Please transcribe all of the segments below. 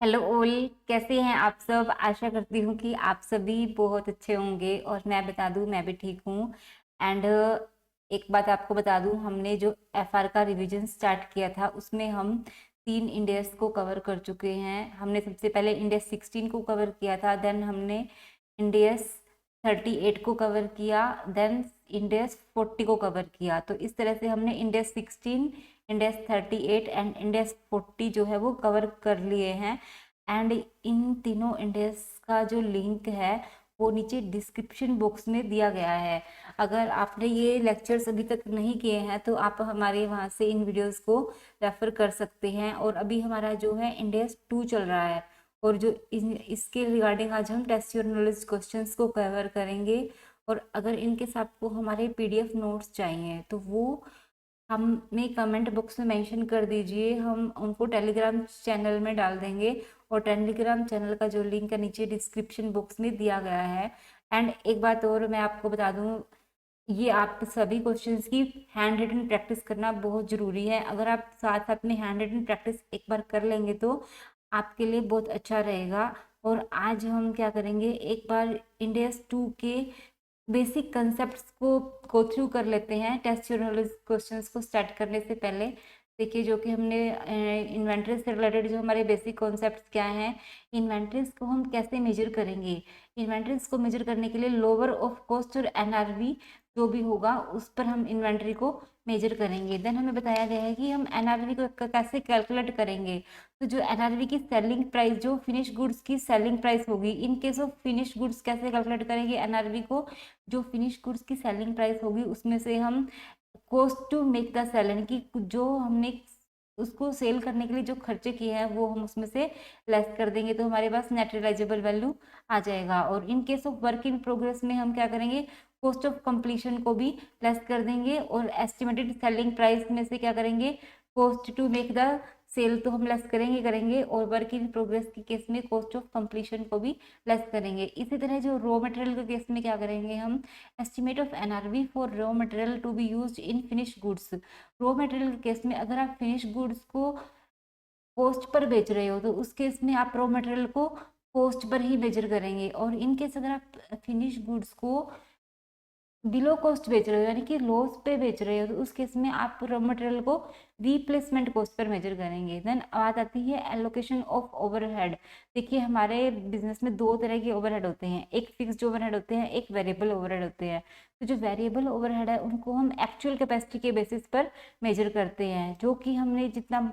Hello ओल। कैसे हैं आप सब? आशा करती हूँ कि आप सभी बहुत अच्छे होंगे और मैं बता दूँ मैं भी ठीक हूँ। एंड एक बात आपको बता दूँ, हमने जो एफआर का रिवीजन स्टार्ट किया था उसमें हम 3 इंडेक्स को कवर कर चुके हैं। हमने सबसे पहले इंडेक्स 16 को कवर किया था, देन हमने इंडेक्स 38 को कवर किया, देन इंडेक्स 40 को कवर किया। तो इस तरह से हमने इंडेक्स 16, इंडेक्स 38 एंड इंडेक्स 40 जो है वो कवर कर लिए हैं। एंड इन तीनों इंडेक्स का जो लिंक है वो नीचे डिस्क्रिप्शन बॉक्स में दिया गया है। अगर आपने ये लेक्चर्स अभी तक नहीं किए हैं तो आप हमारे वहाँ से इन वीडियोस को रेफर कर सकते हैं। और अभी हमारा जो है इंडेक्स 2 चल रहा है, और जो इसके रिगार्डिंग आज हम टेस्ट योर नॉलेज क्वेश्चंस को कवर करेंगे। और अगर इनके साथ आपको हमारे पीडीएफ नोट्स चाहिए तो वो हमें कमेंट बॉक्स में मेंशन कर दीजिए, हम उनको टेलीग्राम चैनल में डाल देंगे। और टेलीग्राम चैनल का जो लिंक है नीचे डिस्क्रिप्शन बॉक्स में दिया गया है। एंड एक बात और मैं आपको बता दूं, ये आप सभी क्वेश्चंस की हैंड रिटन प्रैक्टिस करना बहुत ज़रूरी है। अगर आप साथ साथ में हैंड रिटन प्रैक्टिस एक बार कर लेंगे तो आपके लिए बहुत अच्छा रहेगा। और आज हम क्या करेंगे, एक बार इंडेक्स 2 के बेसिक कंसेप्ट्स को गो थ्रू कर लेते हैं टेस्ट योर नॉलेज क्वेश्चंस को स्टार्ट करने से पहले। देखिए, जो कि हमने इन्वेंट्रीज से रिलेटेड जो हमारे बेसिक कॉन्सेप्ट्स क्या हैं, इन्वेंट्रीज को हम कैसे मेजर करेंगे। इन्वेंट्रीज को मेजर करने के लिए लोअर ऑफ कॉस्ट और एनआरवी जो भी होगा उस पर हम इन्वेंट्री को मेजर करेंगे। देन हमें बताया गया है कि हम एनआरवी को कैसे कैलकुलेट करेंगे। तो जो एनआरवी की सेलिंग प्राइस, जो फिनिश गुड्स की सेलिंग प्राइस होगी, in case of finish goods कैसे कैलकुलेट करेंगे एनआरवी को। जो फिनिश गुड्स की सेलिंग प्राइस होगी उसमें से हम cost to make the sale, यानी कि जो हमने उसको सेल करने के लिए जो खर्चे किए हैं वो हम उसमें से लेस कर देंगे, तो हमारे पास नेट रियलाइजेबल वैल्यू आ जाएगा। और इन case of work in progress में हम क्या करेंगे, कॉस्ट ऑफ कंप्लीशन को भी लेस कर देंगे। और एस्टिमेटेड सेलिंग प्राइस में से क्या करेंगे, cost to make the sale तो हम लेस करेंगे। और वर्क इन प्रोग्रेस के केस में कॉस्ट ऑफ कंप्लीशन को भी लेस करेंगे। इसी तरह जो रॉ मटेरियल के केस में क्या करेंगे, हम estimate of NRV for raw material to be used in finish goods. Raw material के केस में अगर आप फिनिश गुड्स को कॉस्ट पर बेच रहे हो तो उस केस में आप रॉ मटेरियल को कॉस्ट पर ही मेजर करेंगे। और इन केस अगर आप फिनिश गुड्स को बिलो कॉस्ट बेच रहे हो, यानी कि लॉस पे बेच रहे हो, तो उस केस में आप रॉ मटेरियल को रिप्लेसमेंट कॉस्ट पर मेजर करेंगे। देन बात आती है एलोकेशन ऑफ ओवरहेड। देखिए, हमारे बिजनेस में दो तरह के ओवरहेड होते हैं, एक फिक्स्ड ओवरहेड होते हैं, एक वेरिएबल ओवरहेड होते हैं। तो जो वेरिएबल ओवरहेड है उनको हम एक्चुअल कैपेसिटी के बेसिस पर मेजर करते हैं, जो कि हमने जितना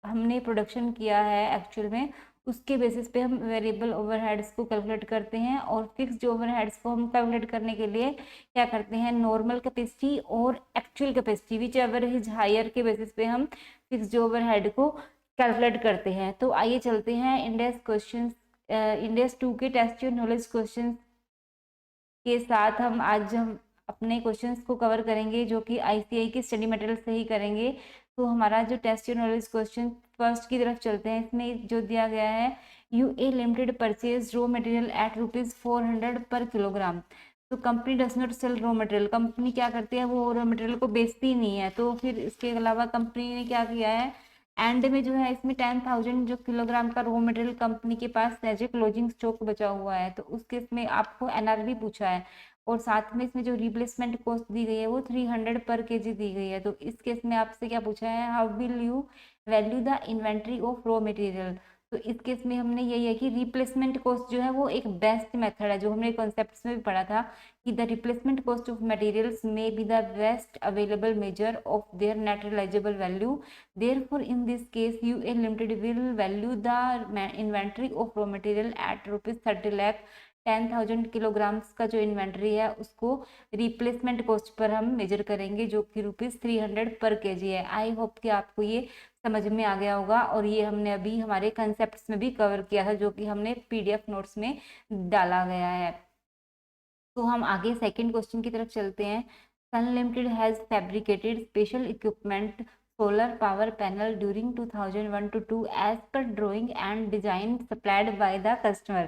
हमने प्रोडक्शन किया है एक्चुअल में उसके बेसिस पे हम वेरिएबल ओवरहेड्स को कैलकुलेट करते हैं। और फिक्स्ड ओवरहेड्स को हम कैलकुलेट करने के लिए क्या करते हैं, नॉर्मल कैपेसिटी और actual capacity whichever is higher के बेसिस पे हम फिक्स्ड ओवरहेड को कैलकुलेट करते हैं। तो आइए चलते हैं इंडेक्स क्वेश्चन, इंडेक्स 2 के टेस्ट योर नॉलेज क्वेश्चन के साथ। हम अपने क्वेश्चंस को कवर करेंगे जो कि आईसीआई की स्टडी मटेरियल से ही करेंगे। तो हमारा जो test your knowledge question first की तरफ चलते हैं, इसमें जो दिया गया है, UA limited purchase raw material at ₹400 per kilogram. तो company does not sell raw material, company क्या करती है, वो रॉ मटेरियल को बेचती नहीं है। तो फिर इसके अलावा कंपनी ने क्या किया है, एंड में जो है इसमें 10,000 जो किलोग्राम का रॉ मटेरियल कंपनी के पास एज ए क्लोजिंग स्टॉक बचा हुआ है। तो उस केस में आपको एनआरवी पूछा है, और साथ में इसमें जो रिप्लेसमेंट कॉस्ट दी गई है वो 300 पर केजी दी गई है। तो इस केस में आपसे क्या पूछा है, how will you value the inventory of raw material. तो इस केस में हमने यही है कि रिप्लेसमेंट कॉस्ट जो है वो एक बेस्ट मेथड है, जो हमने कॉन्सेप्ट्स में भी पढ़ा था कि the replacement cost of materials may be the best available measure of their net realisable value. Therefore, in this case, UA Limited will value the inventory of raw material at ₹30 lakh। 10,000 kilograms का जो inventory है उसको replacement cost per हम major करेंगे, जो कि ₹300 पर KG है। आई होप कि आपको ये समझ में आ गया होगा, और ये हमने अभी हमारे कंसेप्ट्स में भी कवर किया था जो कि हमने पीडीएफ नोट्स में डाला गया है। तो हम आगे सेकंड क्वेश्चन की तरफ चलते हैं। Sun limited has fabricated special equipment solar power panel during 2001 to 2 as per drawing and design supplied by the customer.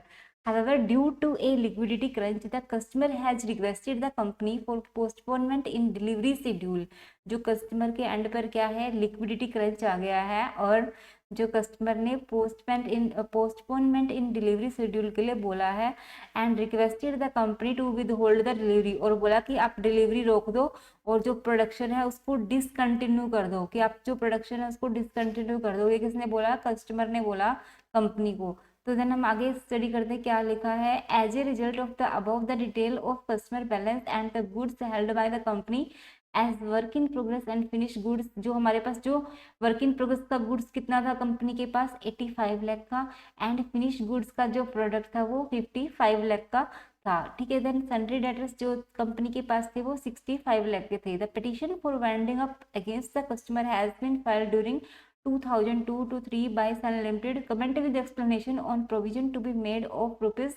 However, due to a liquidity crunch, the customer has requested the company for postponement in delivery schedule. जो customer के and पर क्या है, liquidity crunch आ गया है, और जो customer ने पोस्टपोनमेंट इन डिलीवरी शेड्यूल के लिए बोला है and requested the company to withhold the delivery, और बोला कि आप डिलीवरी रोक दो और जो प्रोडक्शन है उसको डिसकंटिन्यू कर दो, कि आप जो प्रोडक्शन है उसको डिसकंटिन्यू कर दो। ये किसने बोला? कस्टमर ने बोला कंपनी को। तो देन हम आगे स्टडी करते हैं क्या लिखा है। As a result of the above the detail of customer balance and the goods held by the company as work in progress and finish goods, जो हमारे पास जो वर्क इन प्रोग्रेस का गुड्स कितना था कंपनी के पास 85 लाख का, एंड फिनिश गुड्स का जो प्रोडक्ट था वो 55 लाख का था। ठीक है, देन सन्ड्री डेटर्स जो कंपनी के पास थे वो 65 लाख के थे। The petition for winding up against the customer has been filed during 2002-3 by Sun Limited. Comment with explanation on provision to be made of rupees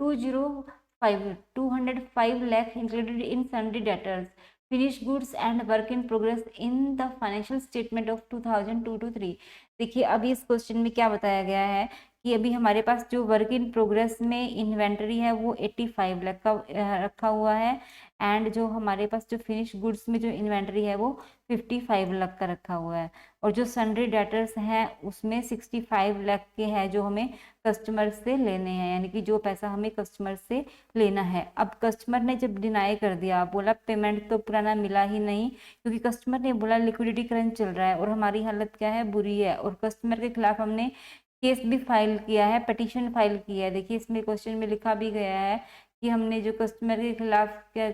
205 lakh included in sundry debtors, finished goods and work in progress in the financial statement of 2002-3। देखिए अभी इस question में क्या बताया गया है कि अभी हमारे पास जो वर्क इन प्रोग्रेस में इन्वेंटरी है वो 85 लाख का रखा हुआ है, एंड जो हमारे पास जो फिनिश गुड्स में जो इन्वेंटरी है वो 55 लाख का रखा हुआ है, और जो सन्ड्री डेटर्स हैं उसमें 65 लाख के हैं जो हमें कस्टमर से लेने हैं, यानी कि जो पैसा हमें कस्टमर से लेना है। अब कस्टमर ने जब डिनाई कर दिया, बोला पेमेंट तो पुराना मिला ही नहीं, क्योंकि कस्टमर ने बोला लिक्विडिटी क्रंच चल रहा है और हमारी हालत क्या है, बुरी है, और कस्टमर के खिलाफ हमने केस भी फाइल किया है, पिटीशन फाइल किया है। देखिए इसमें क्वेश्चन में लिखा भी गया है कि हमने जो कस्टमर के खिलाफ क्या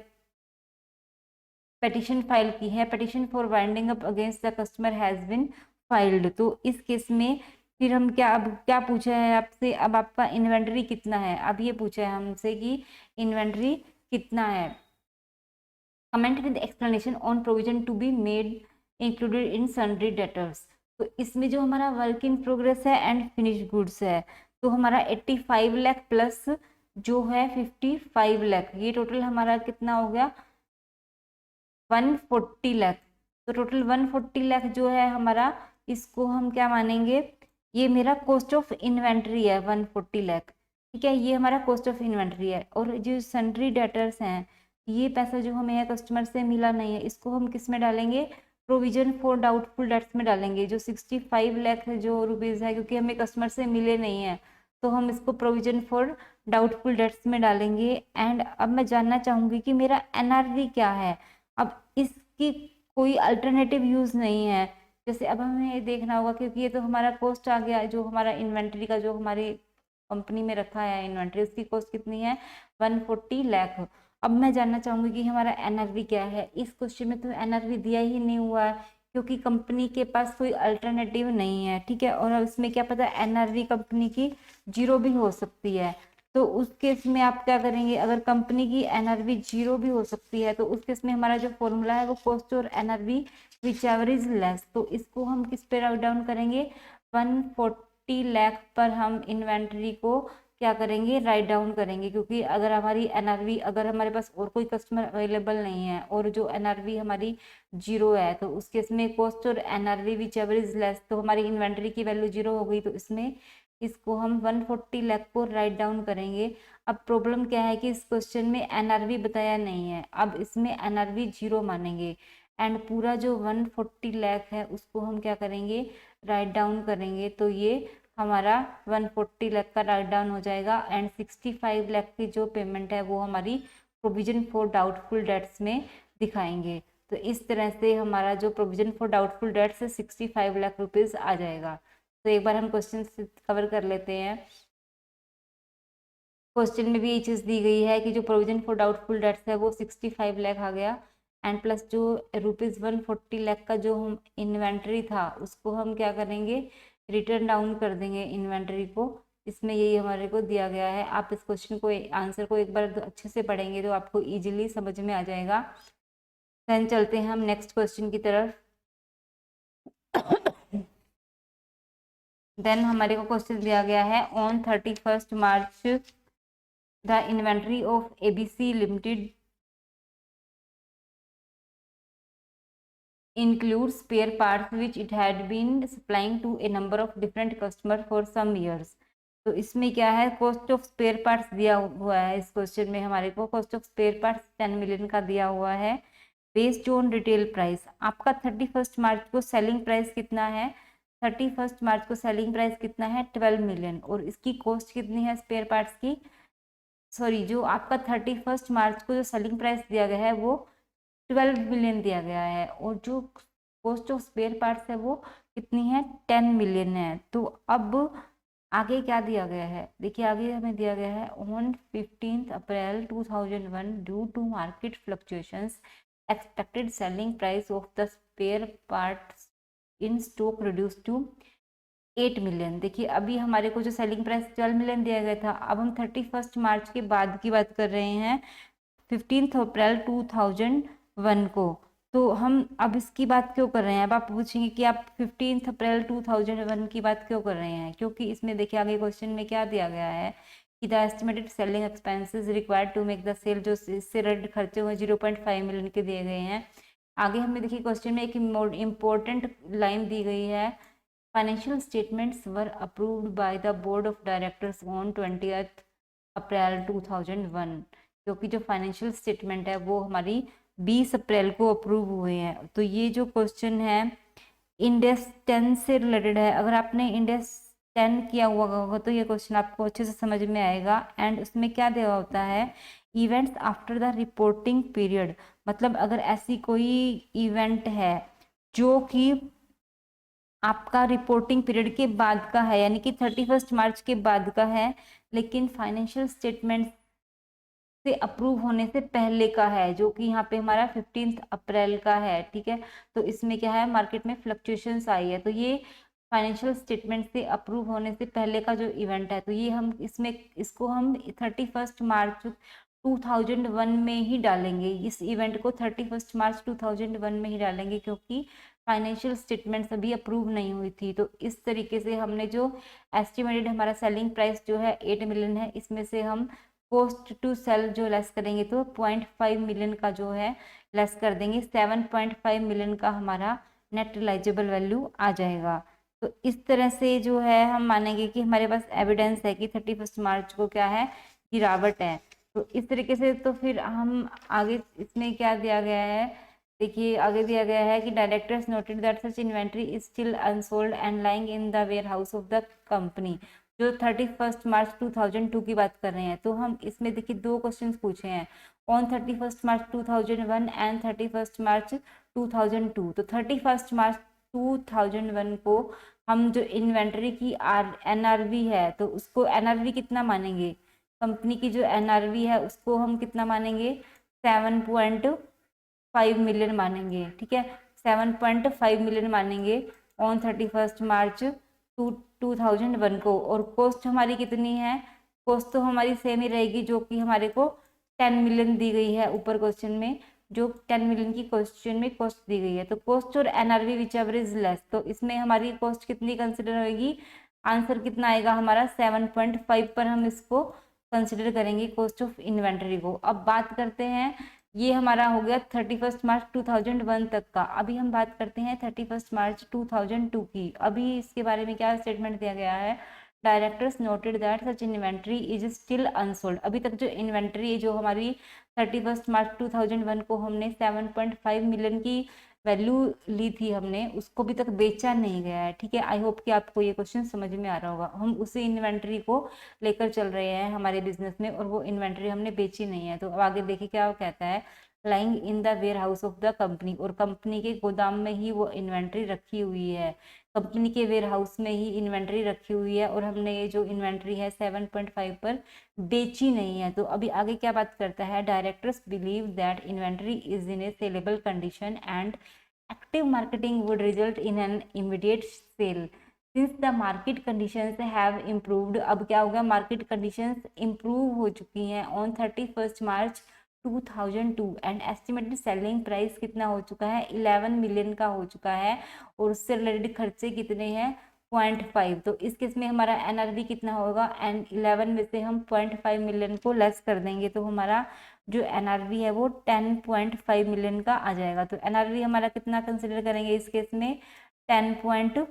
पिटीशन फाइल की है, petition for winding up against the customer has been filed. तो इस केस में फिर हम क्या, अब क्या पूछा है आपसे, अब आपका इन्वेंटरी कितना है, अब ये पूछा है हमसे कि इन्वेंटरी कितना है। Comment with explanation on provision to be made included in sundry debtors. तो इसमें जो हमारा वर्क इन प्रोग्रेस है एंड फिनिश गुड्स है, तो हमारा 85 लाख प्लस जो है 55 लाख, ये टोटल हमारा कितना हो गया 140 लाख। तो टोटल 140 लाख जो है हमारा, इसको हम क्या मानेंगे, ये मेरा कॉस्ट ऑफ इन्वेंट्री है 140 लाख। ठीक है, ये हमारा कॉस्ट ऑफ इन्वेंट्री है। और जो सन्ड्री डेटर्स हैं, ये पैसा जो हमें है कस्टमर से मिला नहीं है, इसको हम किस में डालेंगे, प्रोविजन फॉर डाउटफुल डेट्स में डालेंगे। जो 65 लाख जो रुपीज़ है, क्योंकि हमें कस्टमर से मिले नहीं है, तो हम इसको प्रोविजन फॉर डाउटफुल डेट्स में डालेंगे। एंड अब मैं जानना चाहूँगी कि मेरा एनआरवी क्या है। अब इसकी कोई अल्टरनेटिव यूज़ नहीं है, जैसे अब हमें ये देखना होगा, क्योंकि ये तो हमारा कॉस्ट आ गया, जो हमारा इन्वेंट्री का जो हमारी कंपनी में रखा है इन्वेंट्री, उसकी कॉस्ट कितनी है 140 लाख। अब मैं जानना चाहूँगी कि हमारा एनआरवी क्या है। इस क्वेश्चन में तो एनआरवी दिया ही नहीं हुआ है, क्योंकि कंपनी के पास कोई अल्टरनेटिव नहीं है। ठीक है, और इसमें क्या पता एनआरवी कंपनी की 0 भी हो सकती है, तो उस केस में आप क्या करेंगे, अगर कंपनी की एनआरवी 0 भी हो सकती है, तो उस केस में हमारा जो फॉर्मूला है वो कॉस्ट और NRV which ever is less, तो इसको हम किस पे राइट डाउन करेंगे, 140 लाख पर हम इन्वेंट्री को क्या करेंगे, राइट डाउन करेंगे। क्योंकि अगर हमारी एनआरवी, अगर हमारे पास और कोई कस्टमर अवेलेबल नहीं है और जो एनआरवी हमारी 0 है, तो उस केस में कॉस्ट और NRV which ever is less, तो हमारी इन्वेंट्री की वैल्यू 0 हो गई, तो इसमें इसको हम 140 लाख को राइट डाउन करेंगे। अब प्रॉब्लम क्या है कि इस क्वेश्चन में एनआरवी बताया नहीं है, अब इसमें एनआरवी 0 मानेंगे, एंड पूरा जो 140 लाख है उसको हम क्या करेंगे, राइट डाउन करेंगे। तो ये हमारा 140 लाख का राइट डाउन हो जाएगा, एंड 65 लाख की जो पेमेंट है वो हमारी प्रोविजन फॉर डाउटफुल डेट्स में दिखाएंगे। तो इस तरह से हमारा जो प्रोविजन फॉर डाउटफुल डेट्स है 65 लाख रुपीज़ आ जाएगा। तो एक बार हम क्वेश्चन कवर कर लेते हैं। क्वेश्चन में भी ये चीज़ दी गई है कि जो प्रोविजन फॉर डाउटफुल डेट्स है वो 65 लाख आ गया, एंड प्लस जो रुपीज़ 140 लाख का जो हम इन्वेंट्री था उसको हम क्या करेंगे, रिटर्न डाउन कर देंगे इन्वेंट्री को। इसमें यही हमारे को दिया गया है। आप इस क्वेश्चन को, आंसर को एक बार अच्छे से पढ़ेंगे तो आपको ईजिली समझ में आ जाएगा। देन चलते हैं हम नेक्स्ट क्वेश्चन की तरफ। देन हमारे को क्वेश्चन दिया गया है, on 31 March the inventory of ABC limited includes spare parts which it had been supplying to a number of different customers for some years। तो इसमें क्या है, कॉस्ट ऑफ स्पेयर पार्ट्स दिया हुआ है। इस क्वेश्चन में हमारे को cost of spare parts 10 million का दिया हुआ है बेस्ड ऑन रिटेल प्राइस। आपका 31 मार्च को सेलिंग प्राइस कितना है, 31 मार्च को सेलिंग प्राइस कितना है 12 मिलियन, और इसकी कॉस्ट कितनी है स्पेयर पार्ट्स की, सॉरी जो आपका 31 मार्च को जो सेलिंग प्राइस दिया गया है वो 12 मिलियन दिया गया है, और जो कॉस्ट ऑफ स्पेयर पार्ट्स है वो कितनी है 10 मिलियन है। तो अब आगे क्या दिया गया है, देखिए आगे हमें दिया गया है on 15 April 2001 due to market fluctuations expected selling price of the spare parts in stock reduce to 8 million. देखिए अभी हमारे को जो सेलिंग प्राइस 12 मिलियन दिया गया था, अब हम 31 मार्च के बाद की बात कर रहे हैं 15 अप्रैल 2001 को। तो हम अब इसकी बात क्यों कर रहे हैं, अब आप पूछेंगे कि आप 15 अप्रैल 2001 की बात क्यों कर रहे हैं, क्योंकि इसमें देखिए आगे क्वेश्चन में क्या दिया गया है कि the estimated selling expenses required to make the sale, जो इससे रिलेटेड खर्चे हुए 0.5 मिलियन के दिए गए हैं। आगे हमें देखिए क्वेश्चन में एक इम्पोर्टेंट लाइन दी गई है, financial statements were approved by the board of directors on 20 अप्रैल 2001, क्योंकि जो फाइनेंशियल स्टेटमेंट है वो हमारी 20 अप्रैल को अप्रूव हुए हैं। तो ये जो क्वेश्चन है इंडेक्स 10 से रिलेटेड है, अगर आपने इंडेक्स 10 किया हुआ होगा तो ये क्वेश्चन आपको अच्छे से समझ में आएगा। एंड उसमें क्या दिया होता है, events after the reporting period, मतलब अगर ऐसी कोई इवेंट है जो कि आपका रिपोर्टिंग पीरियड के बाद का है, यानी कि 31 मार्च के बाद का है, लेकिन फाइनेंशियल स्टेटमेंट से अप्रूव होने से पहले का है, जो कि यहाँ पे हमारा 15 अप्रैल का है, ठीक है। तो इसमें क्या है, मार्केट में फ्लक्चुएशंस आई है, तो ये फाइनेंशियल स्टेटमेंट से अप्रूव होने से पहले का जो इवेंट है, तो ये हम इसको हम 31 मार्च 2001 में ही डालेंगे, इस इवेंट को 31 मार्च 2001 में ही डालेंगे, क्योंकि फाइनेंशियल स्टेटमेंट्स अभी अप्रूव नहीं हुई थी। तो इस तरीके से हमने जो एस्टिमेटेड हमारा सेलिंग प्राइस जो है 8 मिलियन है, इसमें से हम कॉस्ट टू सेल जो लेस करेंगे तो 0.5 मिलियन का जो है लेस कर देंगे, 7.5 मिलियन का हमारा नेट रिलाइजेबल वैल्यू आ जाएगा। तो इस तरह से जो है हम मानेंगे कि हमारे पास एविडेंस है कि 31 मार्च को क्या है, गिरावट है। तो इस तरीके से तो फिर हम आगे इसमें क्या दिया गया है, देखिए आगे दिया गया है कि directors noted that such inventory is still unsold and lying in the warehouse of the company, जो 31 मार्च 2002 की बात कर रहे हैं। तो हम इसमें देखिए दो क्वेश्चन पूछे हैं, ऑन 31 मार्च 2001 एंड 31 मार्च 2002। तो 31 मार्च 2001 को हम जो इन्वेंट्री की एनआरवी है, तो उसको एनआरवी कितना मानेंगे, कंपनी की जो एनआरवी है उसको हम कितना मानेंगे 7.5 मिलियन मानेंगे, ठीक है, 7.5 मिलियन मानेंगे ऑन 31 मार्च 2001 को। और कॉस्ट हमारी कितनी है, कॉस्ट तो हमारी सेम ही रहेगी, जो कि हमारे को 10 मिलियन दी गई है ऊपर क्वेश्चन में, जो 10 मिलियन की क्वेश्चन में कॉस्ट दी गई है। तो कॉस्ट और NRV which ever is less, तो इसमें हमारी कॉस्ट कितनी कंसिडर होगी, आंसर कितना आएगा हमारा 7.5 पर हम इसको कंसिडर करेंगे कॉस्ट ऑफ इन्वेंटरी को। अब बात करते हैं, ये हमारा हो गया 31 मार्च 2001 तक का। अभी हम बात करते हैं 31 मार्च 2002 की। अभी इसके बारे में क्या स्टेटमेंट दिया गया है, directors noted that such inventory is still unsold. अभी तक जो इन्वेंट्री जो हमारी 31 मार्च 2001 को हमने 7.5 मिलियन की वैल्यू ली थी हमने, उसको अभी तक बेचा नहीं गया है, ठीक है। आई होप कि आपको ये क्वेश्चन समझ में आ रहा होगा। हम उसी इन्वेंट्री को लेकर चल रहे हैं हमारे बिजनेस में, और वो इन्वेंट्री हमने बेची नहीं है। तो अब आगे देखिए क्या कहता है, lying in the warehouse of the company, और कंपनी के गोदाम में ही वो इन्वेंट्री रखी हुई है, कंपनी के वेयर हाउस में ही इन्वेंट्री रखी हुई है, और हमने ये जो इन्वेंट्री है 7.5 पर बेची नहीं है। तो अभी आगे क्या बात करता है, directors believe that inventory is in a saleable condition and active marketing would result in an immediate sale since the market conditions have improved. अब क्या होगा, मार्केट कंडीशंस इम्प्रूव हो चुकी हैं on 31 March 2002 and estimated selling price कितना हो चुका है 11 मिलियन का हो चुका है, और उससे रिलेटेड खर्चे कितने हैं 0.5। तो इस केस में हमारा एनआरवी कितना होगा, एंड 11 में से हम 0.5 मिलियन को लेस कर देंगे, तो हमारा जो एनआरवी है वो 10.5 मिलियन का आ जाएगा। तो एनआरवी हमारा कितना कंसिडर करेंगे इस केस में 10.5।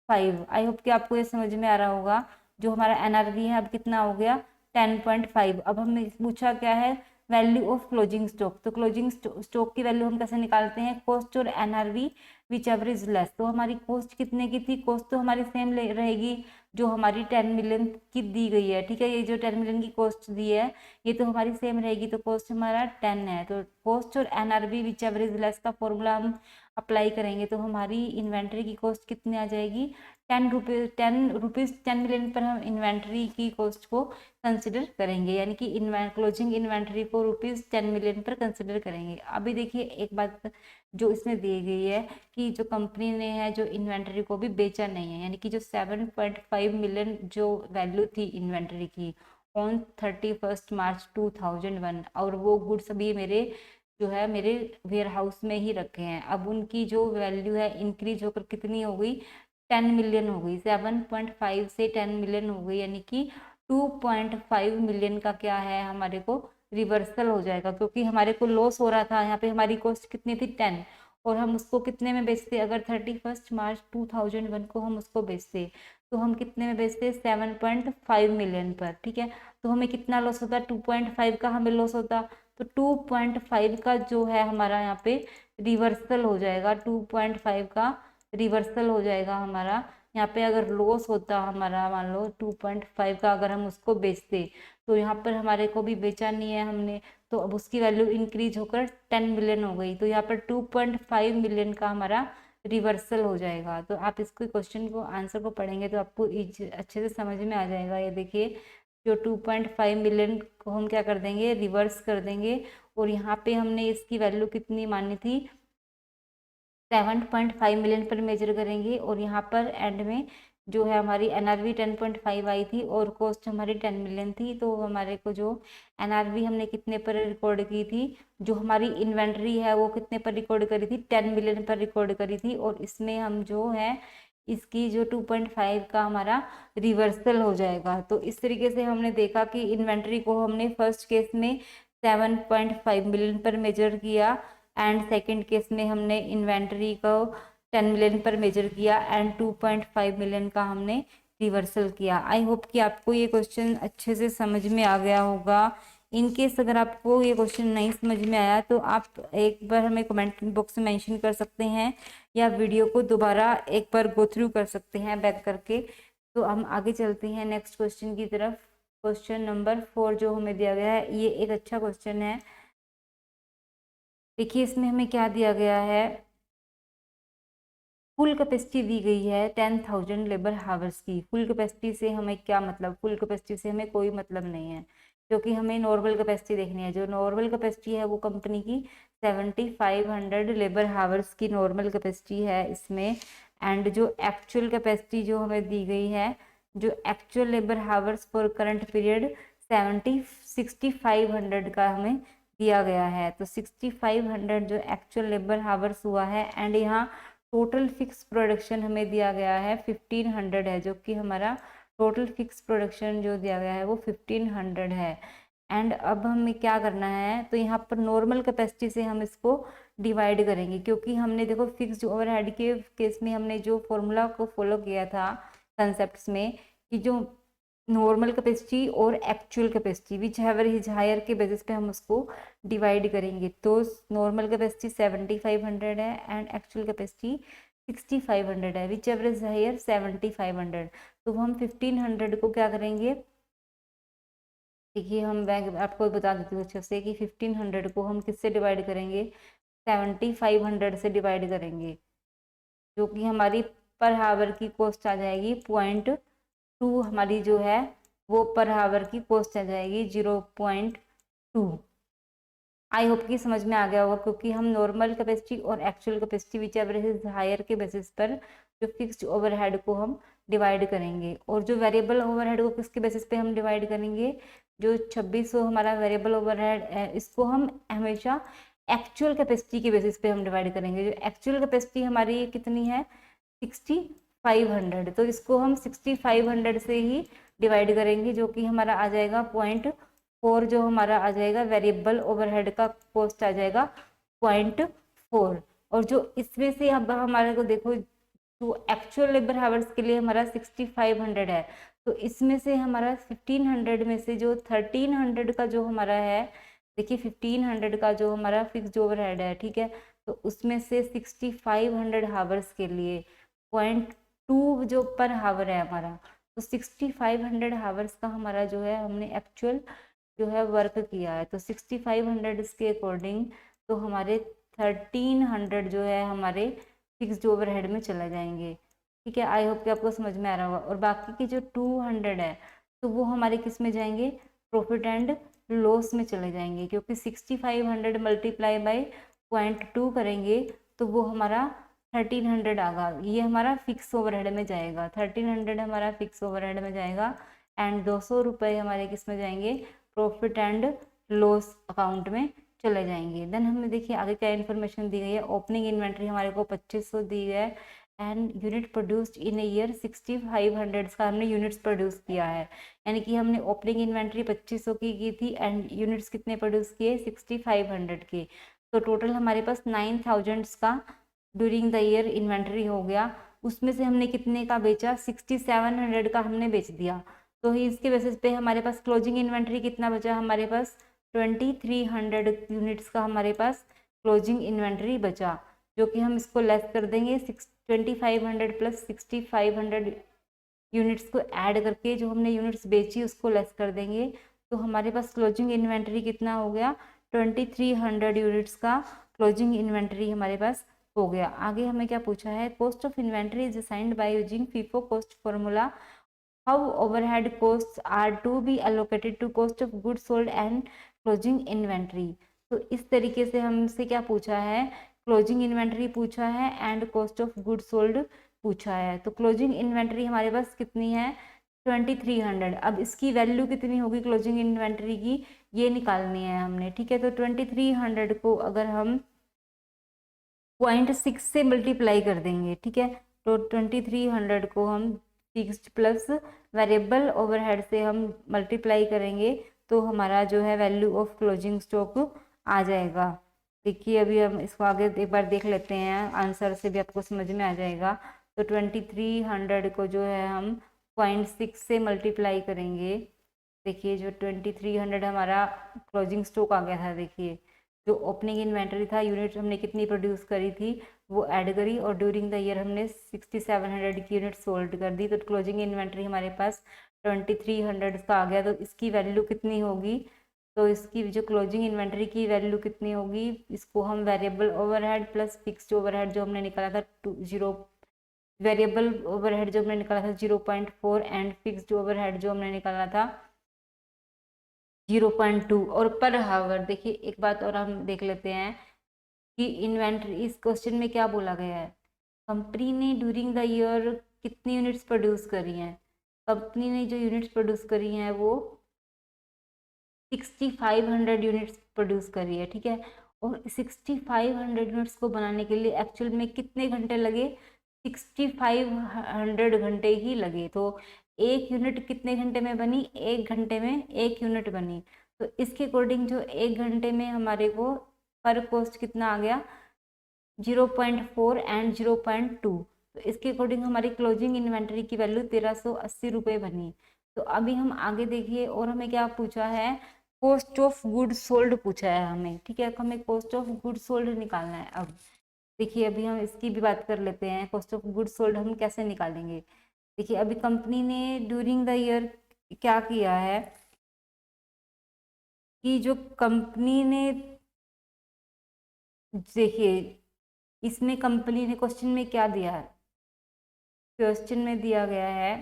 आई होप कि आपको ये समझ में आ रहा होगा। जो हमारा एनआरवी है अब कितना हो गया 10.5। अब हमें पूछा क्या है, वैल्यू ऑफ क्लोजिंग स्टॉक। तो क्लोजिंग स्टॉक की वैल्यू हम कैसे निकालते हैं, कॉस्ट और NRV which ever is less. तो हमारी कॉस्ट कितने की थी, कॉस्ट तो हमारी सेम रहेगी जो हमारी 10 मिलियन की दी गई है, ठीक है। ये जो 10 मिलियन की कॉस्ट दी है ये तो हमारी सेम रहेगी, तो कॉस्ट हमारा 10 है। तो कॉस्ट और NRV which ever is less का फॉर्मूला हम अप्लाई करेंगे तो हमारी इन्वेंट्री की कॉस्ट कितनी आ जाएगी, 10 मिलियन पर हम इन्वेंट्री की कॉस्ट को कंसिडर करेंगे, यानी कि क्लोजिंग इन्वेंट्री को ₹10 मिलियन पर कंसिडर करेंगे। अभी देखिए एक बात जो इसमें दी गई है कि जो कंपनी ने है जो इन्वेंट्री को भी बेचा नहीं है, यानी कि जो 7.5 मिलियन जो वैल्यू थी इन्वेंट्री की ऑन 31 मार्च 2001, और वो गुड्स अभी मेरे जो है मेरे वेयर हाउस में ही रखे हैं। अब उनकी जो वैल्यू है इंक्रीज होकर कितनी हो गई, 10 मिलियन हो गई, 7.5 से 10 मिलियन हो गई, यानी कि 2.5 मिलियन का क्या है हमारे को रिवर्सल हो जाएगा, क्योंकि हमारे को लॉस हो रहा था। यहाँ पे हमारी कॉस्ट कितनी थी 10, और हम उसको कितने में बेचते, अगर 31 मार्च 2001 को हम उसको बेचते तो हम कितने में बेचते, 7.5 मिलियन पर, ठीक है। तो हमें कितना लॉस होता, 2.5 का हमें लॉस होता, तो 2.5 का जो है हमारा यहाँ पे रिवर्सल हो जाएगा, 2.5 का रिवर्सल हो जाएगा हमारा। यहाँ पे अगर लॉस होता हमारा, मान लो 2.5 का अगर हम उसको बेचते, तो यहाँ पर हमारे को भी बेचा नहीं है हमने, तो अब उसकी वैल्यू इंक्रीज होकर 10 मिलियन हो गई, तो यहाँ पर 2.5 मिलियन का हमारा रिवर्सल हो जाएगा। तो आप इसको क्वेश्चन को आंसर को पढ़ेंगे तो आपको अच्छे से समझ में आ जाएगा। ये देखिए जो 2.5 मिलियन को हम क्या कर देंगे, रिवर्स कर देंगे, और यहाँ पे हमने इसकी वैल्यू कितनी मानी थी, 7.5 मिलियन पर मेजर करेंगे, और यहाँ पर एंड में जो है हमारी एनआरवी 10.5 आई थी और कॉस्ट हमारी 10 मिलियन थी। तो हमारे को जो एनआरवी हमने कितने पर रिकॉर्ड की थी, जो हमारी इन्वेंट्री है वो कितने पर रिकॉर्ड करी थी, 10 मिलियन पर रिकॉर्ड करी थी, और इसमें हम जो है इसकी जो 2.5 का हमारा रिवर्सल हो जाएगा। तो इस तरीके से हमने देखा कि इन्वेंट्री को हमने फर्स्ट केस में 7.5 मिलियन पर मेजर किया, एंड सेकंड केस में हमने इन्वेंट्री को 10 मिलियन पर मेजर किया, एंड 2.5 मिलियन का हमने रिवर्सल किया। आई होप कि आपको ये क्वेश्चन अच्छे से समझ में आ गया होगा। इन केस अगर आपको ये क्वेश्चन नहीं समझ में आया तो आप एक बार हमें कमेंट बॉक्स में मेंशन कर सकते हैं, या वीडियो को दोबारा एक बार गो थ्रू कर सकते हैं बैक करके। तो हम आगे चलते हैं नेक्स्ट क्वेश्चन की तरफ। क्वेश्चन नंबर 4 जो हमें दिया गया है, ये एक अच्छा क्वेश्चन है। देखिए इसमें हमें क्या दिया गया है, फुल कैपेसिटी दी गई है 10,000 लेबर हावर्स की। फुल कैपेसिटी से हमें क्या मतलब, फुल कैपेसिटी से हमें कोई मतलब नहीं है, क्योंकि हमें नॉर्मल कैपेसिटी देखनी है। जो नॉर्मल कैपेसिटी है वो कंपनी की 7,500 लेबर हावर्स की नॉर्मल कैपेसिटी है इसमें, एंड जो एक्चुअल कैपेसिटी जो हमें दी गई है, जो actual labour hours for current period 6,500 का हमें दिया गया है। तो 6,500 जो एक्चुअल लेबर हावर्स हुआ है, एंड यहाँ टोटल फिक्स प्रोडक्शन हमें दिया गया है 1500 है, जो कि हमारा टोटल फिक्स प्रोडक्शन जो दिया गया है वो 1500 है। एंड अब हमें क्या करना है, तो यहाँ पर नॉर्मल कैपेसिटी से हम इसको डिवाइड करेंगे, क्योंकि हमने देखो फिक्स्ड ओवरहेड के केस में हमने जो फॉर्मूला को फॉलो किया था कंसेप्ट में, कि जो नॉर्मल कैपेसिटी और actual capacity whichever is higher के बेसिस पे हम उसको डिवाइड करेंगे। तो नॉर्मल कैपेसिटी 7,500 है एंड एक्चुअल कैपेसिटी 6,500 है, विच एवर इज हायर 7,500। तो हम 1,500 को क्या करेंगे, देखिए हम आपको बता देती हूँ अच्छे से कि 1,500 को हम किससे डिवाइड करेंगे, 7,500 से डिवाइड करेंगे, जो कि हमारी पर हावर की कॉस्ट आ जाएगी 0.2, हमारी जो है वो पर हावर की कॉस्ट आ जाएगी 0.2। आई होप कि समझ में आ गया होगा, क्योंकि हम नॉर्मल कैपेसिटी और actual capacity whichever is higher के बेसिस पर जो फिक्स्ड ओवरहेड को हम डिवाइड करेंगे, और जो वेरिएबल ओवरहेड को किसके बेसिस पे हम डिवाइड करेंगे, जो 2600 हमारा वेरिएबल ओवरहेड है इसको हम हमेशा एक्चुअल कैपेसिटी के बेसिस पे हम डिवाइड करेंगे। जो एक्चुअल कैपेसिटी हमारी कितनी है 6,500, तो इसको हम 6,500 से ही डिवाइड करेंगे, जो कि हमारा आ जाएगा 0.4, जो हमारा आ जाएगा वेरिएबल ओवरहेड का कॉस्ट आ जाएगा 0.4। और जो इसमें से अब हमारे को देखो जो एक्चुअल लेबर हावर्स के लिए हमारा 6,500 है, तो इसमें से हमारा 1,500 में से जो 1,300 का जो हमारा है देखिए 1500 का जो हमारा फिक्स्ड ओवरहेड है, ठीक है, तो उसमें से 6500 हावर्स के लिए 0.2 जो पर हावर है हमारा, तो 6500 हावर्स का हमारा जो है हमने एक्चुअल जो है वर्क किया है। तो 6500 के अकॉर्डिंग तो हमारे 1300 जो है हमारे फिक्स्ड ओवरहेड में चला जाएंगे। ठीक है, आई होप कि आपको समझ में आ रहा होगा। और बाकी के जो 200 है तो वो हमारे किस में जाएंगे, प्रॉफिट एंड लॉस में चले जाएंगे, क्योंकि 6500 मल्टीप्लाई बाई 0.2 करेंगे तो वो हमारा 1300 आगा, ये हमारा फिक्स ओवरहेड में जाएगा। 1300 हमारा फिक्स ओवरहेड में जाएगा एंड 200 रुपये हमारे किस में जाएंगे, प्रॉफिट एंड लॉस अकाउंट में चले जाएंगे। देन हमें देखिए आगे क्या इन्फॉर्मेशन दी गई है। ओपनिंग इन्वेंट्री हमारे को 2500 दी है and unit produced in a year 6500 का हमने यूनिट्स प्रोड्यूस किया है, यानी कि हमने ओपनिंग इन्वेंट्री 2500 की थी एंड यूनिट्स कितने प्रोड्यूस किए, 6500 के। तो टोटल हमारे पास 9000 का ड्यूरिंग द ईयर इन्वेंट्री हो गया। उसमें से हमने कितने का बेचा, 6700 का हमने बेच दिया। तो इसके बेसिस पे हमारे पास क्लोजिंग इन्वेंट्री कितना बचा, हमारे पास 2300 यूनिट्स का हमारे पास क्लोजिंग इन्वेंट्री बचा, जो कि हम इसको लेस कर देंगे 2500 प्लस 6500 यूनिट्स को ऐड करके जो हमने यूनिट्स बेची उसको लेस कर देंगे। तो हमारे पास क्लोजिंग इन्वेंट्री कितना हो गया, 2300 यूनिट्स का क्लोजिंग इन्वेंट्री हमारे पास हो गया। आगे हमें क्या पूछा है, cost of inventory is assigned by using FIFO cost formula, how overhead costs are to be allocated to cost of good sold and closing inventory. तो इस तरीके से हमसे क्या पूछा है, क्लोजिंग इन्वेंट्री पूछा है and cost of good sold पूछा है। तो क्लोजिंग इन्वेंट्री हमारे पास कितनी है, 2300। अब इसकी वैल्यू कितनी होगी क्लोजिंग इन्वेंट्री की, ये निकालनी है हमने। ठीक है, तो 2300 को अगर हम 0.6 से मल्टीप्लाई कर देंगे, ठीक है, तो 2300 को हम फिक्स्ड प्लस वेरिएबल ओवरहेड से हम मल्टीप्लाई करेंगे तो हमारा जो है वैल्यू ऑफ क्लोजिंग स्टॉक आ जाएगा। देखिए अभी हम इसको आगे एक बार देख लेते हैं, आंसर से भी आपको समझ में आ जाएगा। तो 2300 को जो है हम 0.6 से मल्टीप्लाई करेंगे। देखिए जो 2300 हमारा क्लोजिंग स्टॉक आ गया था, देखिए जो ओपनिंग इन्वेंटरी था, यूनिट हमने कितनी प्रोड्यूस करी थी वो ऐड करी और ड्यूरिंग द ईयर हमने 6700 की यूनिट सोल्ड कर दी। तो क्लोजिंग इन्वेंटरी हमारे पास 2300 का आ गया। तो इसकी वैल्यू कितनी होगी, तो इसकी जो क्लोजिंग इन्वेंटरी की वैल्यू कितनी होगी, इसको हम variable overhead plus fixed overhead जो हमने निकाला था 0, वेरिएबल ओवरहेड जो हमने निकाला था 0.4 एंड फिक्स्ड ओवरहेड जो हमने निकाला था 0.2 और पर हावर। देखिए एक बात और हम देख लेते हैं कि इन्वेंट्री, इस क्वेश्चन में क्या बोला गया है, कंपनी ने ड्यूरिंग द ईयर कितनी यूनिट्स प्रोड्यूस करी हैं। कंपनी ने जो यूनिट्स प्रोड्यूस करी हैं वो 6500 यूनिट्स प्रोड्यूस करी है। ठीक है, और 6500 यूनिट्स को बनाने के लिए एक्चुअल में कितने घंटे लगे, 6500 घंटे ही लगे। तो एक यूनिट कितने घंटे में बनी, एक घंटे में एक यूनिट बनी। तो इसके अकॉर्डिंग जो एक घंटे में हमारे को पर कॉस्ट कितना आ गया, 0.4 एंड 0.2। तो इसके अकॉर्डिंग हमारी क्लोजिंग इन्वेंट्री की वैल्यू 1380 रुपये बनी। तो अभी हम आगे देखिए, और हमें क्या पूछा है, कॉस्ट ऑफ गुड सोल्ड पूछा है हमें। ठीक है, हमें कॉस्ट ऑफ गुड सोल्ड निकालना है। अब देखिए अभी हम इसकी भी बात कर लेते हैं, कॉस्ट ऑफ गुड सोल्ड हम कैसे निकालेंगे। देखिए अभी कंपनी ने ड्यूरिंग द ईयर क्या किया है कि जो कंपनी ने, देखिए इसमें कंपनी ने क्वेश्चन में क्या दिया है, क्वेश्चन में दिया गया है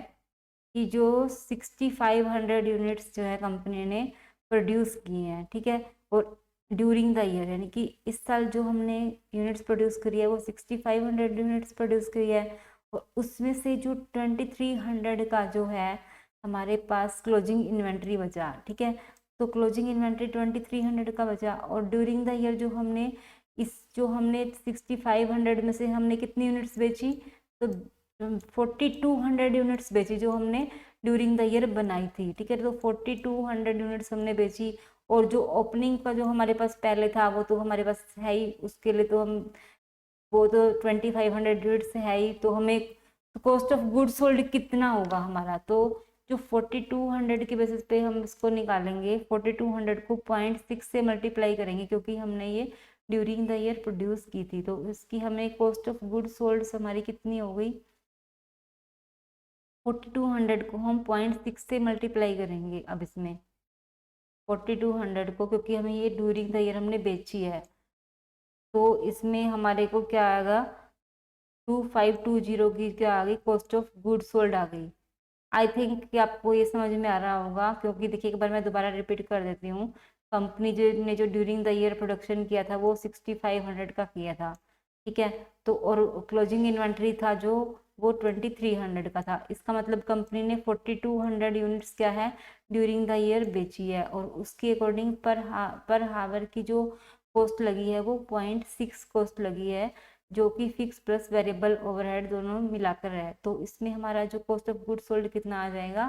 कि जो 6500 यूनिट्स जो है कंपनी ने प्रोड्यूस की हैं। ठीक है, और ड्यूरिंग द ईयर यानी कि इस साल जो हमने यूनिट्स प्रोड्यूस करी है वो 6500 यूनिट्स प्रोड्यूस करी है, और उसमें से जो 2300 का जो है हमारे पास क्लोजिंग इन्वेंट्री बचा। ठीक है, तो क्लोजिंग इन्वेंट्री 2300 का बचा, और ड्यूरिंग द ईयर जो हमने 6500 में से हमने कितनी यूनिट्स बेची, तो 4200 यूनिट्स बेची जो हमने ड्यूरिंग द ईयर बनाई थी। ठीक है, तो 4200 यूनिट्स हमने बेची, और जो ओपनिंग का जो हमारे पास पहले था वो तो हमारे पास है ही, उसके लिए तो हम वो तो 2500 यूनिट्स है ही। तो हमें कॉस्ट ऑफ गुड सोल्ड कितना होगा हमारा, तो जो 4200 के बेसिस पे हम इसको निकालेंगे, 4200 को 0.6 से मल्टीप्लाई करेंगे क्योंकि हमने ये ड्यूरिंग द ईयर प्रोड्यूस की थी, तो इसकी हमें कॉस्ट ऑफ गुड्स सोल्ड हमारी कितनी हो गई, 4200 को हम 0.6 से मल्टीप्लाई करेंगे। अब इसमें 4200 को, क्योंकि हमें ये ड्यूरिंग द ईयर हमने बेची है, तो इसमें हमारे को क्या आएगा, 2520 की क्या आ गई, कॉस्ट ऑफ गुड्स सोल्ड आ गई। आई थिंक कि आपको ये समझ में आ रहा होगा, क्योंकि देखिए एक बार मैं दोबारा रिपीट कर देती हूँ। कंपनी ने जो ड्यूरिंग द ईयर प्रोडक्शन किया था वो 6500 का किया था, ठीक है। तो और क्लोजिंग इन्वेंट्री था जो वो 2300 का था। इसका मतलब कंपनी ने 4200 यूनिट्स क्या है ड्यूरिंग द ईयर बेची है, और उसके अकॉर्डिंग पर हावर की जो कॉस्ट लगी है वो 0.6 कॉस्ट लगी है, जो कि फिक्स प्लस वेरिएबल ओवरहेड दोनों मिलाकर है। तो इसमें हमारा जो कॉस्ट ऑफ गुड सोल्ड कितना आ जाएगा,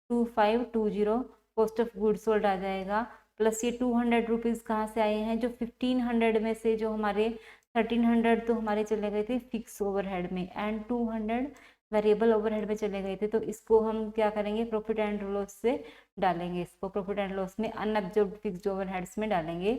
2520 कॉस्ट ऑफ गुड सोल्ड आ जाएगा। प्लस ये 200 रुपीज़ कहाँ से आए हैं, जो 1500 में से जो हमारे 1300 तो हमारे चले गए थे फिक्स ओवरहेड में, एंड 200 वेरिएबल ओवरहेड में चले गए थे। तो इसको हम क्या करेंगे, प्रॉफिट एंड लॉस से डालेंगे, इसको प्रॉफिट एंड लॉस में अनअब्जॉर्ब्ड फिक्स्ड ओवरहेड्स में डालेंगे,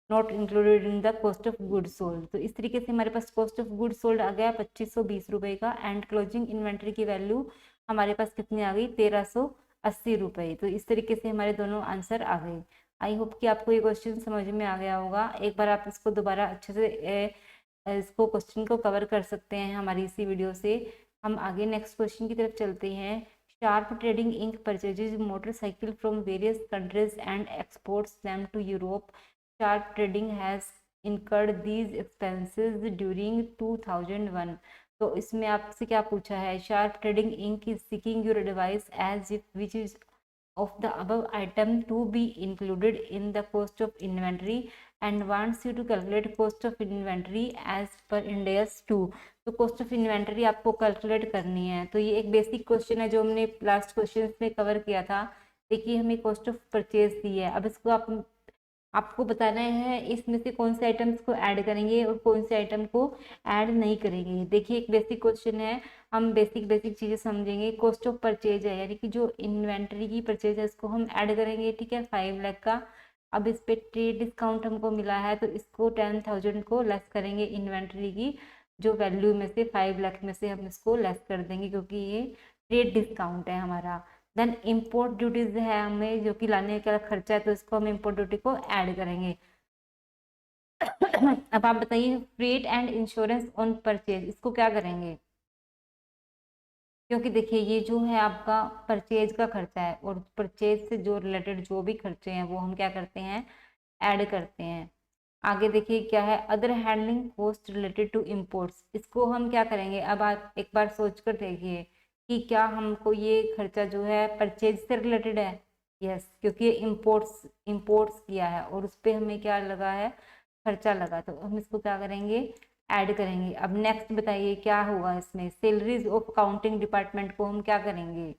not included in the cost of good sold. तो इस तरीके से हमारे पास कॉस्ट ऑफ गुड सोल्ड आ गया 2520 रुपये का, एंड क्लोजिंग इन्वेंट्री की वैल्यू हमारे पास कितनी आ गई, 1380 रुपये। तो इस तरीके से हमारे दोनों आंसर आ गए। आई होप कि आपको ये क्वेश्चन समझ में आ गया होगा। एक बार आप इसको दोबारा अच्छे से इसको क्वेश्चन को कवर कर सकते हैं हमारी इसी वीडियो से। हम आगे नेक्स्ट क्वेश्चन की तरफ चलते हैं। Sharp Trading Inc purchases motorcycle from various countries and exports them to Europe. Sharp Trading has incurred these expenses during 2001। तो इसमें आपसे क्या पूछा है, Sharp Trading Inc is seeking your advice as if which is of the above item to be included in the cost of inventory and wants you to calculate cost of inventory as per Ind AS 2। तो cost of inventory आपको calculate करनी है। तो ये एक basic question है जो हमने लास्ट क्वेश्चन में कवर किया था। देखिए हमें कॉस्ट ऑफ परचेज दी है, अब इसको आपको बताना है इसमें से कौन से आइटम्स को ऐड करेंगे और कौन से आइटम को ऐड नहीं करेंगे। देखिए एक बेसिक क्वेश्चन है, हम बेसिक चीज़ें समझेंगे। कॉस्ट ऑफ परचेज है, यानी कि जो इन्वेंट्री की परचेज है इसको हम ऐड करेंगे, ठीक है, 5 लाख का। अब इस पे ट्रेड डिस्काउंट हमको मिला है तो इसको 10,000 को लेस करेंगे, इन्वेंट्री की जो वैल्यू में से 5 लाख में से हम इसको लेस कर देंगे क्योंकि ये ट्रेड डिस्काउंट है हमारा। देन इम्पोर्ट ड्यूटीज है हमें जो कि लाने का खर्चा है, तो इसको हम इम्पोर्ट ड्यूटी को ऐड करेंगे। अब आप बताइए freight and insurance on purchase, इसको क्या करेंगे, क्योंकि देखिए ये जो है आपका परचेज का खर्चा है और परचेज से जो रिलेटेड जो भी खर्चे हैं वो हम क्या करते हैं, ऐड करते हैं। आगे देखिए क्या है, other handling cost related to imports, इसको हम क्या करेंगे। अब आप एक बार सोच कर देखिए कि क्या हमको ये खर्चा जो है परचेज से रिलेटेड है, यस, क्योंकि इम्पोर्ट्स किया है और उस पर हमें क्या लगा है, खर्चा लगा, तो हम इसको क्या करेंगे, ऐड करेंगे। अब नेक्स्ट बताइए क्या होगा इसमें, सैलरीज ऑफ अकाउंटिंग डिपार्टमेंट को हम क्या करेंगे।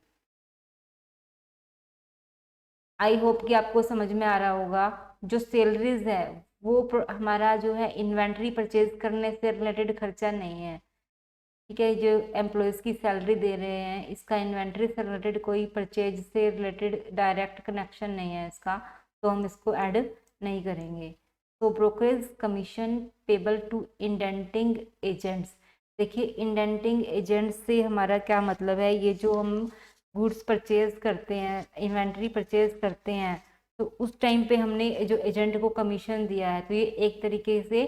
आई होप कि आपको समझ में आ रहा होगा। जो सैलरीज है वो हमारा जो है इन्वेंट्री परचेज करने से रिलेटेड खर्चा नहीं है, ठीक है। जो एम्प्लॉयज़ की सैलरी दे रहे हैं इसका इन्वेंट्री से रिलेटेड कोई परचेज से रिलेटेड डायरेक्ट कनेक्शन नहीं है इसका, तो हम इसको ऐड नहीं करेंगे। तो brokerage commission payable to indenting agents, देखिए इंडेंटिंग एजेंट से हमारा क्या मतलब है, ये जो हम गुड्स परचेज करते हैं, इन्वेंट्री परचेज करते हैं, तो उस टाइम पे हमने जो एजेंट को कमीशन दिया है तो ये एक तरीके से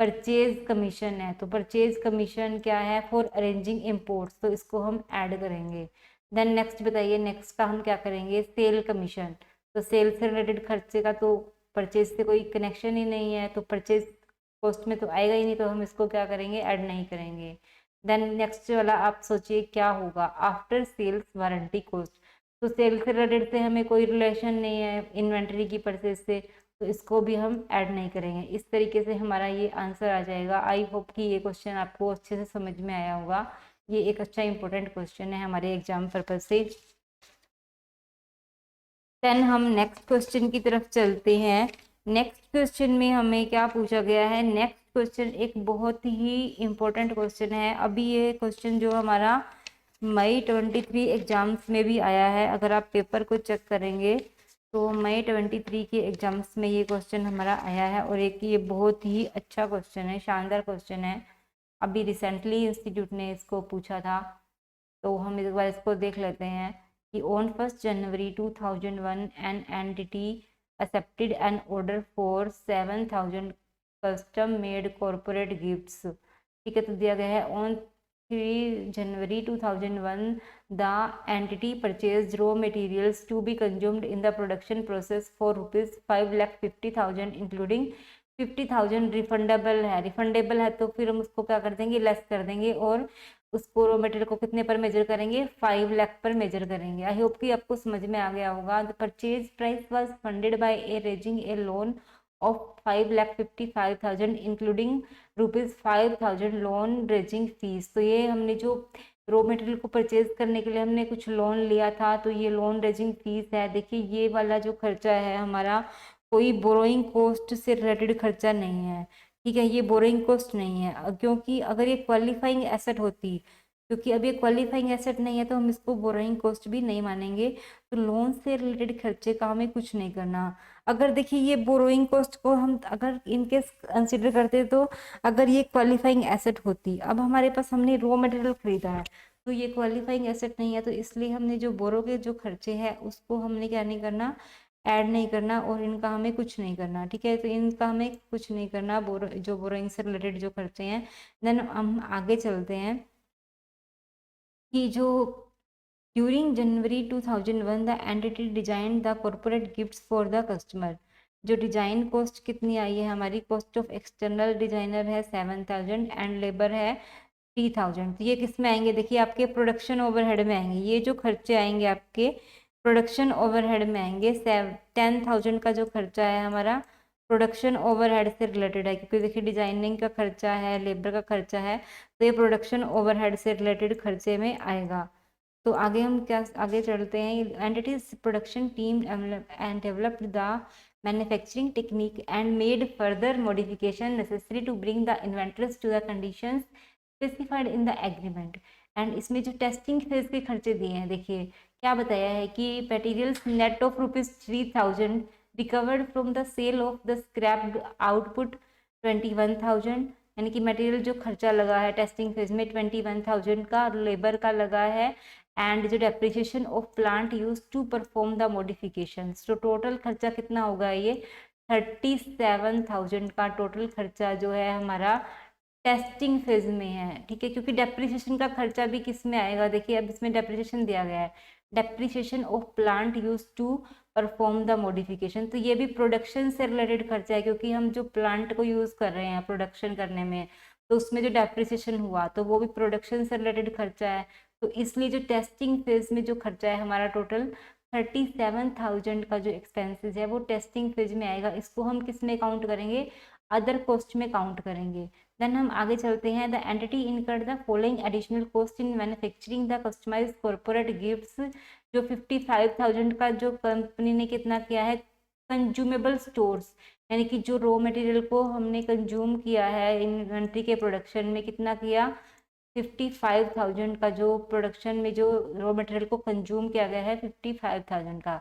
परचेज कमीशन है। तो परचेज कमीशन क्या है, फॉर अरेंजिंग इम्पोर्ट्स, तो इसको हम ऐड करेंगे। देन नेक्स्ट बताइए, नेक्स्ट का हम क्या करेंगे, सेल कमीशन, तो सेल से रिलेटेड खर्चे का तो परचेज से कोई कनेक्शन ही नहीं है, तो परचेज कॉस्ट में तो आएगा ही नहीं, तो हम इसको क्या करेंगे, ऐड नहीं करेंगे। देन नेक्स्ट वाला आप सोचिए क्या होगा, आफ्टर सेल्स वारंटी कॉस्ट, तो सेल से रिलेटेड से हमें कोई रिलेशन नहीं है इन्वेंट्री की परचेज से, तो इसको भी हम ऐड नहीं करेंगे। इस तरीके से हमारा ये आंसर आ जाएगा। आई होप कि ये क्वेश्चन आपको अच्छे से समझ में आया होगा। ये एक अच्छा इंपॉर्टेंट क्वेश्चन है हमारे एग्जाम पर्पज से। देन हम नेक्स्ट क्वेश्चन की तरफ चलते हैं। नेक्स्ट क्वेश्चन में हमें क्या पूछा गया है, नेक्स्ट क्वेश्चन एक बहुत ही इम्पोर्टेंट क्वेश्चन है। अभी ये क्वेश्चन जो हमारा मई 23 एग्जाम्स में भी आया है। अगर आप पेपर को चेक करेंगे तो मई 23 के एग्जाम्स में ये क्वेश्चन हमारा आया है, और एक ये बहुत ही अच्छा क्वेश्चन है, शानदार क्वेश्चन है। अभी रिसेंटली इंस्टीट्यूट ने इसको पूछा था, तो हम एक बार इसको देख लेते हैं कि on 1 January 2001 an entity accepted an order for 7,000 custom made corporate gifts। ठीक है, तो दिया गया है on 3 January 2001 the entity purchased raw materials to be consumed in the production process for rupees 5,50,000 including 50,000 refundable है। रिफंडेबल है तो फिर हम उसको क्या कर देंगे, लेस कर देंगे, और उसको रॉ मटेरियल को कितने पर मेजर करेंगे, 5 लाख पर मेजर करेंगे। आई होप कि आपको समझ में आ गया होगा। The purchase price was funded by A raising A loan of 5,55,000 including rupees 5,000 loan raising fees. तो ये हमने जो रॉ मटेरियल को परचेज करने के लिए हमने कुछ लोन लिया था, तो ये लोन रेजिंग फीस है। देखिए ये वाला जो खर्चा है हमारा कोई बोरोइंग कॉस्ट से रिलेटेड खर्चा नहीं है। ठीक है, ये बोरोइंग कॉस्ट नहीं है, क्योंकि अगर ये क्वालिफाइंग एसेट होती, क्योंकि अब ये क्वालिफाइंग एसेट नहीं है तो हम इसको बोरोइंग कॉस्ट भी नहीं मानेंगे। तो लोन से रिलेटेड खर्चे का हमें कुछ नहीं करना। अगर देखिए ये बोरोइंग कॉस्ट को हम अगर इनकेस कंसिडर करते तो अगर ये क्वालिफाइंग एसेट होती, अब हमारे पास हमने रॉ मटेरियल खरीदा है तो ये क्वालिफाइंग एसेट नहीं है, तो इसलिए हमने जो बोरो के जो खर्चे हैं उसको हमने क्या नहीं करना, ऐड नहीं करना, और इनका हमें कुछ नहीं करना। ठीक है, तो इनका हमें कुछ नहीं करना, जो बोरोइंग से रिलेटेड जो खर्चे हैं। देन हम आगे चलते हैं कि जो during January 2001 the entity design the corporate gifts for the customer. जो डिजाइन कॉस्ट कितनी आई है हमारी, कॉस्ट ऑफ एक्सटर्नल डिजाइनर है 7,000 एंड लेबर है 3,000। तो ये किस में आएंगे, देखिए आपके प्रोडक्शन ओवरहेड में आएंगे। ये जो खर्चे आएंगे आपके प्रोडक्शन ओवरहेड में आएंगे। 10,000 का जो खर्चा है हमारा प्रोडक्शन ओवरहेड से रिलेटेड है, क्योंकि देखिए डिजाइनिंग का खर्चा है, लेबर का खर्चा है, तो ये प्रोडक्शन ओवरहेड से रिलेटेड खर्चे में आएगा। तो आगे हम क्या आगे चलते हैं। Entities production team and developed the manufacturing technique and made further modification necessary to bring the inventors to the conditions specified in the agreement. And इसमें जो टेस्टिंग फेज के खर्चे दिए हैं, देखिए क्या बताया है कि materials net of rupees 3,000 recovered from the sale of the scrapped output 21,000। यानी कि मटेरियल जो खर्चा लगा है टेस्टिंग फेज में 21,000 का लेबर का लगा है। एंड जो depreciation of plant use to perform the modification, तो टोटल खर्चा कितना होगा, ये 37,000 का टोटल खर्चा जो है हमारा टेस्टिंग फेज में है। ठीक है, क्योंकि डेप्रिसिएशन का खर्चा भी किस में आएगा, देखिए अब इसमें डेप्रिसिएशन दिया गया है, depreciation of plant use to perform the modification. तो ये भी प्रोडक्शन से रिलेटेड खर्चा है, क्योंकि हम जो प्लांट को यूज कर रहे हैं प्रोडक्शन करने में, तो उसमें जो डेप्रिसिएशन हुआ तो वो भी प्रोडक्शन से रिलेटेड खर्चा है। तो इसलिए जो टेस्टिंग फेज में जो खर्चा है हमारा टोटल 37,000 का जो एक्सपेंसेस है वो टेस्टिंग फेज में आएगा। इसको हम किस में काउंट करेंगे, अदर कॉस्ट में काउंट करेंगे। देन हम आगे चलते हैं। The entity incurred the following additional cost in manufacturing the customised corporate gifts. जो 55,000 का जो कंपनी ने कितना किया है, कंज्यूमेबल स्टोर्स, यानी कि जो रॉ मटेरियल को हमने कंज्यूम किया है इन्वेंट्री के प्रोडक्शन में, कितना किया 55,000 का जो प्रोडक्शन में जो रॉ मटेरियल को कंज्यूम किया गया है 55,000 का।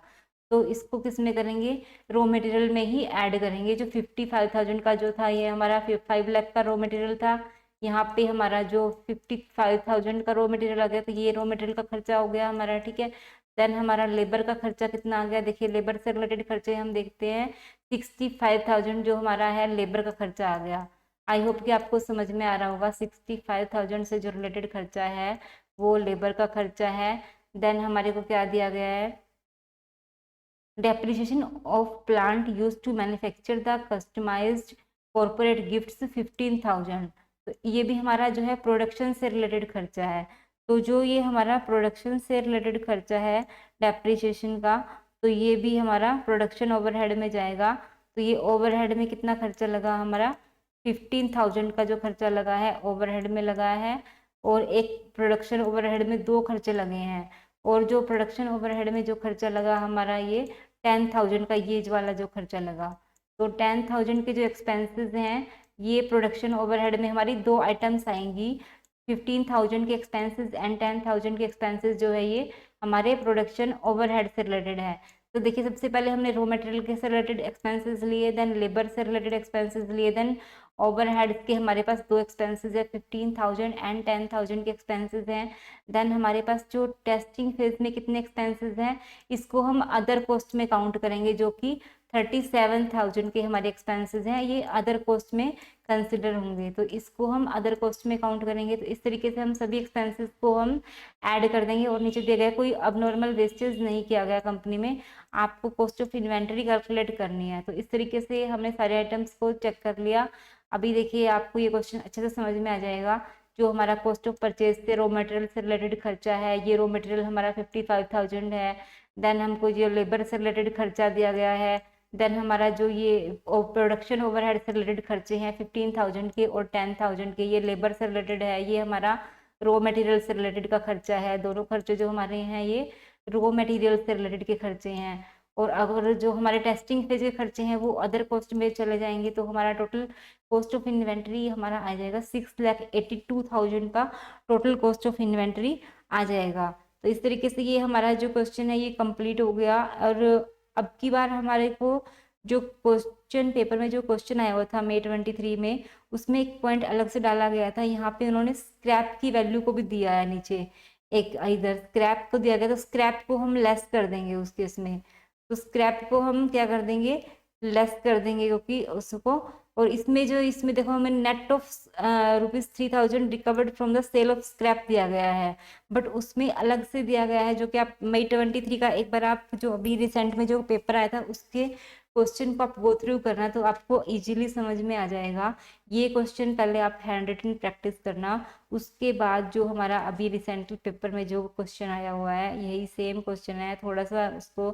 तो इसको किस में करेंगे, रॉ मटेरियल में ही ऐड करेंगे। जो 55,000 का जो था ये हमारा 5 लाख का रॉ मटेरियल था, यहाँ पे हमारा जो 55,000 का रॉ मटेरियल आ गया, तो ये रॉ मटेरियल का खर्चा हो गया हमारा। ठीक है, देन हमारा लेबर का खर्चा कितना आ गया, देखिए लेबर से रिलेटेड खर्चे हम देखते हैं 65,000 जो हमारा है लेबर का खर्चा आ गया। आई होप कि आपको समझ में आ रहा होगा। 65,000 से जो रिलेटेड खर्चा है वो लेबर का खर्चा है। देन हमारे को क्या दिया गया है, depreciation of plant use to manufacture the customised corporate gifts 15,000। तो ये भी हमारा जो है प्रोडक्शन से रिलेटेड खर्चा है। तो जो ये हमारा प्रोडक्शन से रिलेटेड खर्चा है डेप्रिसिएशन का, तो ये भी हमारा प्रोडक्शन ओवरहेड में जाएगा। तो ये ओवरहेड में कितना खर्चा लगा हमारा, 15,000 का जो खर्चा लगा है ओवरहेड में लगा है, और एक प्रोडक्शन ओवरहेड में दो खर्चे लगे हैं। और जो प्रोडक्शन ओवरहेड में जो खर्चा लगा हमारा ये 10,000 का ये वाला जो खर्चा लगा। तो 10,000 के जो एक्सपेंसेस हैं ये प्रोडक्शन ओवरहेड में हमारी दो आइटम्स आएंगी, 15,000 के एक्सपेंसेस एंड 10,000 के एक्सपेंसेस जो है ये हमारे प्रोडक्शन ओवरहेड से रिलेटेड है। तो देखिए सबसे पहले हमने रॉ मटेरियल के से रिलेटेड एक्सपेंसेस लिए, देन लेबर से रिलेटेड एक्सपेंसेस लिए, देन ओवरहेड्स के हमारे पास दो एक्सपेंसेस है, 15,000 एंड 10,000 के एक्सपेंसेस हैं। देन हमारे पास जो टेस्टिंग फेज में कितने एक्सपेंसेस हैं इसको हम अदर कॉस्ट में काउंट करेंगे, जो कि 37,000 के हमारे एक्सपेंसेस हैं, ये अदर कॉस्ट में कंसिडर होंगे। तो इसको हम अदर कॉस्ट में काउंट करेंगे। तो इस तरीके से हम सभी एक्सपेंसेस को हम ऐड कर देंगे। और नीचे दिया गया कोई अबनॉर्मल वेस्टेज नहीं किया गया कंपनी में, आपको कॉस्ट ऑफ इन्वेंट्री कैलकुलेट करनी है। तो इस तरीके से हमने सारे आइटम्स को चेक कर लिया। अभी देखिए आपको ये क्वेश्चन अच्छे से समझ में आ जाएगा। जो हमारा कॉस्ट ऑफ परचेज से रॉ मटेरियल से रिलेटेड खर्चा है, ये रॉ मटेरियल हमारा 55,000 है। देन हमको जो लेबर से रिलेटेड खर्चा दिया गया है, देन हमारा जो ये प्रोडक्शन ओवरहेड से रिलेटेड खर्चे हैं 15,000 के और 10,000 के, ये लेबर से रिलेटेड है। ये हमारा रॉ मटेरियल से रिलेटेड का खर्चा है। दोनों खर्चे जो हमारे हैं ये रॉ मटेरियल से रिलेटेड के खर्चे हैं। और अगर जो हमारे टेस्टिंग फेज के खर्चे हैं वो अदर कॉस्ट में चले जाएंगे, तो हमारा टोटल कॉस्ट ऑफ इन्वेंट्री हमारा आ जाएगा 6,82,000 का टोटल कॉस्ट ऑफ इन्वेंट्री आ जाएगा। तो इस तरीके से ये हमारा जो क्वेश्चन है ये कंप्लीट हो गया। और अब की बार हमारे को जो क्वेश्चन पेपर में जो क्वेश्चन आया हुआ था May 23 में, उसमें एक पॉइंट अलग से डाला गया था। यहाँ पे उन्होंने स्क्रैप की वैल्यू को भी दिया है नीचे, एक इधर स्क्रैप को दिया गया, तो स्क्रैप को हम लेस कर देंगे उस केस में। तो स्क्रैप को हम क्या कर देंगे, लेस कर देंगे, क्योंकि उसको। और इसमें जो इसमें देखो हमें net of ₹3,000 recovered from the sale of scrap दिया गया है, बट उसमें अलग से दिया गया है, जो कि आप May 23 का एक बार आप जो अभी रिसेंट में जो पेपर आया था उसके क्वेश्चन को आप गो थ्रू करना, तो आपको इजीली समझ में आ जाएगा। ये क्वेश्चन पहले आप हैंड रिटन प्रैक्टिस करना, उसके बाद जो हमारा अभी रिसेंटली पेपर में जो क्वेश्चन आया हुआ है यही सेम क्वेश्चन है, थोड़ा सा उसको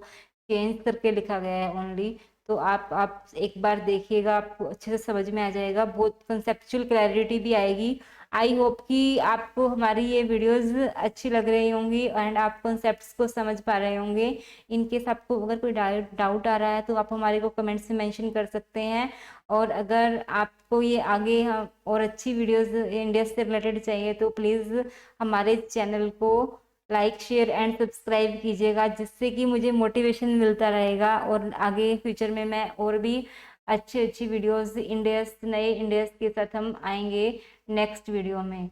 चेंज करके लिखा गया है ओनली। तो आप एक बार देखिएगा, आपको अच्छे से समझ में आ जाएगा, बहुत कंसेप्चुअल क्लैरिटी भी आएगी। आई होप कि आपको हमारी ये वीडियोस अच्छी लग रही होंगी एंड आप कॉन्सेप्ट्स को समझ पा रहे होंगे। इनकेस आपको अगर कोई डाउट आ रहा है तो आप हमारे को कमेंट से मेंशन कर सकते हैं। और अगर आपको ये आगे और अच्छी वीडियोस इंडिया से रिलेटेड चाहिए तो प्लीज़ हमारे चैनल को लाइक शेयर एंड सब्सक्राइब कीजिएगा, जिससे कि मुझे मोटिवेशन मिलता रहेगा और आगे फ्यूचर में मैं और भी अच्छी अच्छी वीडियोस इंडियस नए इंडियस के साथ हम आएंगे नेक्स्ट वीडियो में।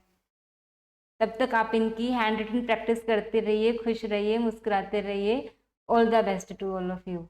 तब तक आप इनकी हैंड रिटन प्रैक्टिस करते रहिए, खुश रहिए, मुस्कुराते रहिए। All the best to all of you.